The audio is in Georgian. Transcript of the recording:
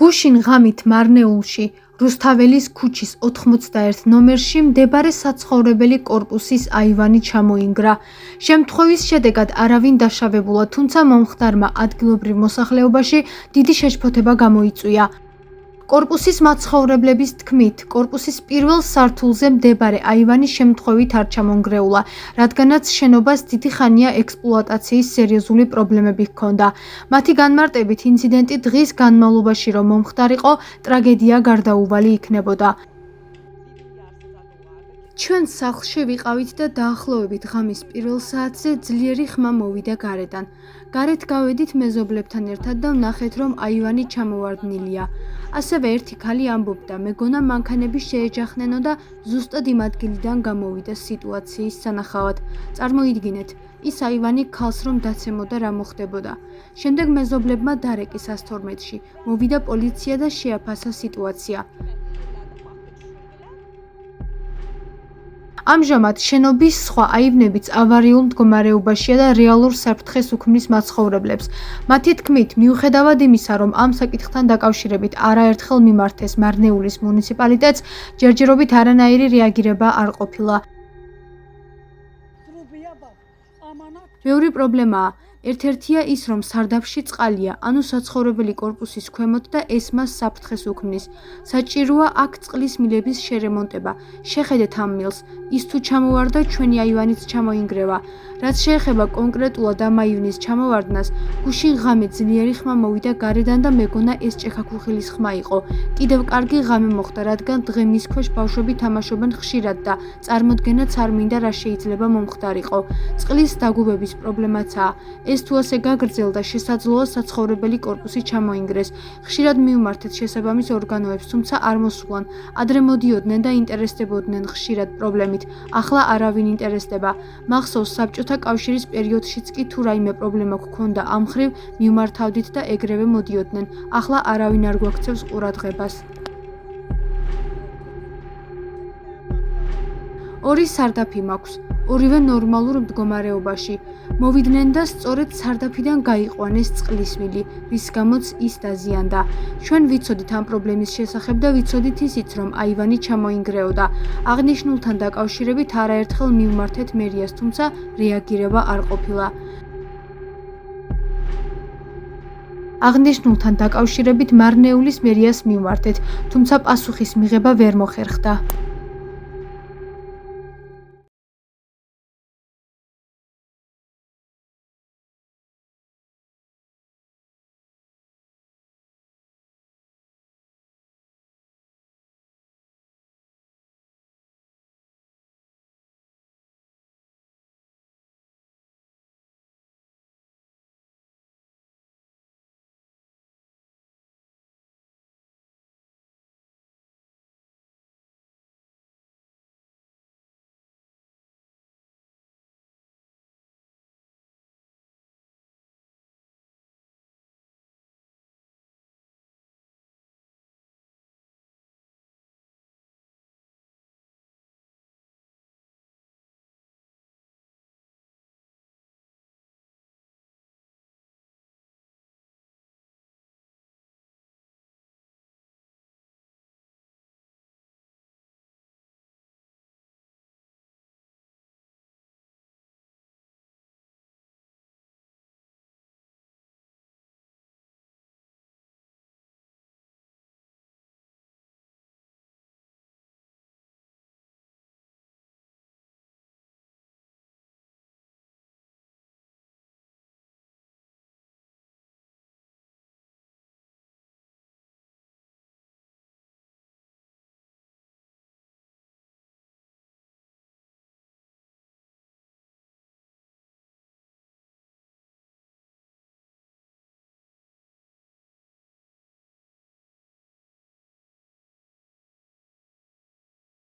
გუშინ ღამით მარნეულში, რუსთაველის ქუჩის 81 ნომერში მდებარე საცხოვრებელი კორპუსის აივანი ჩამოინგრა. შემთხვევის შედეგად არავინ დაშავებულა, თუმცა მომხდარმა ადგილობრივ მოსახლეობაში დიდი შეშფოთება გამოიწვია. კორპუსის მაცხოვრებლების თქმით, კორპუსის პირველ სართულზე მდებარე აივანი შემთხვევით არ ჩამონგრეულა, რადგანაც შენობას დიდი ხანია ექსპლუატაციის სერიოზული პრობლემები ჰქონდა. მათი განმარტებით, ინციდენტი დღის განმავლობაში რომ მომხდარიყო, ტრაგედია გარდაუვალი იქნებოდა. ჩვენ სახლში ვიყავით და დაახლოებით ღამის პირველ საათზე ძლიერი ხმა მოვიდა გარედან. გარეთ გავედით მეზობლებთან ერთად და ვნახეთ, რომ აივანი ჩამოვარდნილია. ასევე ერთი ქალი ამბობდა, მეგონა მანქანები შეეჯახნენო და ზუსტად იმ ადგილიდან გამოვიდა სიტუაციის სანახავად. წარმოიდგინეთ, ის აივანი ქალს რომ დაცემოდა რა მოხდებოდა. შემდეგ მეზობლებმა დარეკი 112-ში, მოვიდა პოლიცია და შეაფასა სიტუაცია. ამჟამად შენობის სხვა აივნებიც ავარიულ მდგომარეობაშია და რეალურ საფრთხეს უქმნის მაცხოვრებლებს. მათი თქმით, მიუხედავად იმისა, რომ ამ საკითხთან დაკავშირებით არაერთხელ მიმართეს მარნეულის მუნიციპალიტეტს, ჯერჯერობით არანაირი რეაგირება არ ყოფილა. მეორე პრობლემაა, ერთ-ერთია ის, რომ სარდაფში წყალია, ანუ საცხოვრებელი კორპუსის ქვემოთ და ეს მას საფრთხეს უქმნის. საჭიროა აქ წყლის მილების შერემონტება. შეხედეთ ამ მილს, ის თუ ჩამოვარდა, ჩვენი აივანიც ჩამოინგრევა. რაც შეეხება კონკრეტულად ამ აივნის ჩამოვარდნას, გუშინ ღამე ძლიერი ხმა მოვიდა გარედან და მეგონა ეს ჭექაქუხილის ხმა იყო. კიდევ კარგი ღამე მოხდა, რადგან დღემის ქვეშ ბავშვები თამაშობენ ხშირად და წარმოდგენაც არ მინდა რა შეიძლება მომხდარიყო. წყლის დაგუბების პრობლემაცაა. ეს თუ ასე გაგრძელდა, შესაძლოა საცხოვრებელი კორპუსი ჩამოინგრეს. ხშირად მივმართეთ შესაბამის ორგანოებს, თუმცა არ მოსულან. ადრე მოდიოდნენ და ინტერესდებოდნენ ხშირად პრობლემით. ახლა არავინ ინტერესდება. მახსოვს საბჭოთა კავშირის პერიოდშიც კი თუ რაიმე პრობლემა გქონდა ამ მხრივ, მივმართავდით და ეგრევე მოდიოდნენ. ახლა არავინ არ გვაქცევს ყურადღებას. ორი სარდაფი მაქვს, ორივე ნორმალურ მდგომარეობაში. მოვიდნენ და სწორედ სარდაფიდან გაიყვანეს წყლისმილი, რის გამოც ის დაზიანდა. ჩვენ ვიცოდით ამ პრობლემის შესახებ და ვიცოდით ისიც, რომ აივანი ჩამოინგრეოდა. აღნიშნულთან დაკავშირებით არაერთხელ მივმართეთ მერიას, თუმცა რეაგირება არ ყოფილა. აღნიშნულთან დაკავშირებით მარნეულის მერიას მივმართეთ, თუმცა პასუხის მიღება ვერ მოხერხდა.